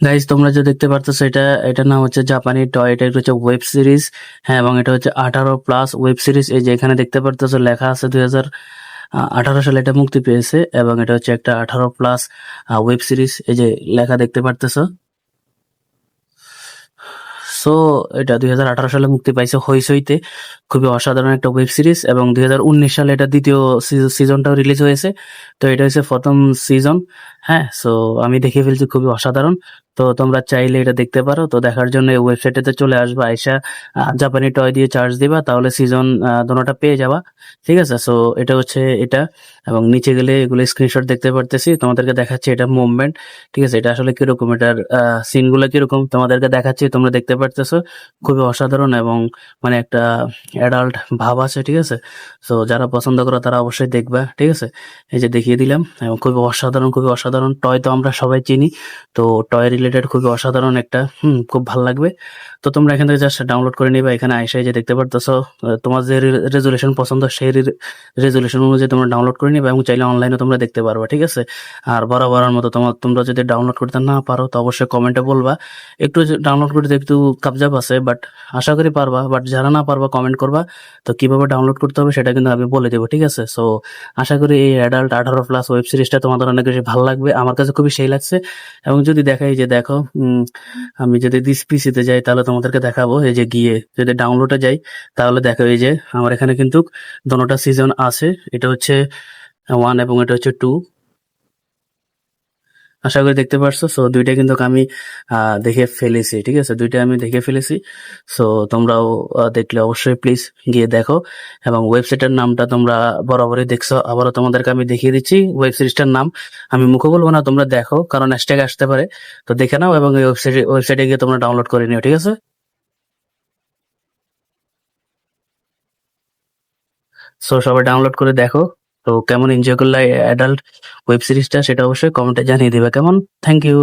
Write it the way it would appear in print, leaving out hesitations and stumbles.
Guys তোমরা যে দেখতে পারতেছো এটার নাম হচ্ছে জাপানি টয়। এটা হচ্ছে ওয়েব সিরিজ। হ্যাঁ, এবং এটা হচ্ছে 18+ ওয়েব সিরিজ। এই যে এখানে দেখতে পারতেছো লেখা আছে 2018 সালে এটা মুক্তি পেয়েছে, এবং এটা হচ্ছে একটা 18+ ওয়েব সিরিজ। এই যে লেখা দেখতে পারতেছো। সো এটা 2018 সালে মুক্তি পাইছে হইচইতে। খুবই অসাধারণ একটা ওয়েব সিরিজ, এবং 2019 সালে এটা দ্বিতীয় সিজনটাও রিলিজ হয়েছে। তো এটা হচ্ছে প্রথম সিজন। হ্যাঁ, সো আমি দেখে ফেলছি, খুবই অসাধারণ। তো তোমরা চাইলে এটা দেখতে পারো। তো দেখার জন্য এই ওয়েবসাইটেতে চলে আসবা, আইসা জাপানি টয় দিয়ে চার্জ দিবা, তাহলে সিজন দোনোটা পেয়ে যাবা। ঠিক আছে, সো এটা হচ্ছে এটা। এবং নিচে গেলে এগুলো স্ক্রিনশট দেখতে পারতেছি, তোমাদেরকে দেখাচ্ছি এটা মুভমেন্ট। ঠিক আছে, এটা আসলে কিরকম, এটার সিনগুলো কিরকম তোমাদেরকে দেখাচ্ছি, তোমরা দেখতে পারতেছো। খুবই অসাধারণ, এবং মানে একটা অ্যাডাল্ট ভাব আছে। ঠিক আছে, তো যারা পছন্দ করো তারা অবশ্যই দেখবা। ঠিক আছে, এই যে দেখিয়ে দিলাম, এবং খুবই অসাধারণ, খুবই অসাধারণ। টয় তো আমরা সবাই চিনি, তো টয় রিলেটেড খুবই অসাধারণ একটা, খুব ভালো লাগবে। তো তোমরা এখান থেকে জাস্ট ডাউনলোড করে নিবা। এখানে আইসা যে দেখতে পারতেছো, তোমার যে রেজুলেশন পছন্দ সেই রেজুলেশন অনুযায়ী তোমরা ডাউনলোড করে নিবা, এবং চাইলে অনলাইনে তোমরা দেখতে পারবা। ঠিক আছে, আর বরাবরের মতো তোমরা যদি ডাউনলোড করতে না পারো তো অবশ্যই কমেন্টে বলবা। একটু ডাউনলোড করতে একটু কাবজাব আছে, বাট আশা করি পারবা। বাট যারা না পারবা কমেন্ট করবা, তো কিভাবে ডাউনলোড করতে হবে সেটা কিন্তু আমি বলে দেবো। ঠিক আছে, সো আশা করি এই অ্যাডাল্ট 18+ ওয়েব সিরিজটা তোমাদের অনেক বেশি ভালো লাগবে। আমার কাছে খুবই সেই লাগছে। এবং যদি দেখাই যে দেখো, আমি যদি দিস পিসিতে যাই তাহলে তোমাদেরকে দেখাবো। এই যে গিয়ে যদি ডাউনলোডে যাই, তাহলে দেখো এই যে আমার এখানে কিন্তু দোনোটা সিজন আছে। এটা হচ্ছে 1 এবং এটা হচ্ছে 2। আশা করি দেখতে পারছো। সো দুইটা কিন্তু আমি দেখে ফেলেছি। ঠিক আছে, দুইটা আমি দেখে ফেলেছি। সো তোমরাও দেখলে অবশ্যই প্লিজ গিয়ে দেখো। এবং ওয়েবসাইটের নামটা তোমরা বরাবরই দেখছো, আবারও তোমাদেরকে আমি দেখিয়ে দিচ্ছি ওয়েব সিরিজটার নাম। আমি মুখে বলবো না, তোমরা দেখো, কারণ হ্যাশট্যাগ আসতে পারে। তো দেখে নাও, এবং এই ওয়েবসাইটে গিয়ে তোমরা ডাউনলোড করে নিও। ঠিক আছে, সো সবাই ডাউনলোড করে দেখো। তো কেমন এনজয় করলে অ্যাডাল্ট ওয়েব সিরিজটা, সেটা অবশ্যই কমেন্টে জানিয়ে দিবে কেমন। Thank you.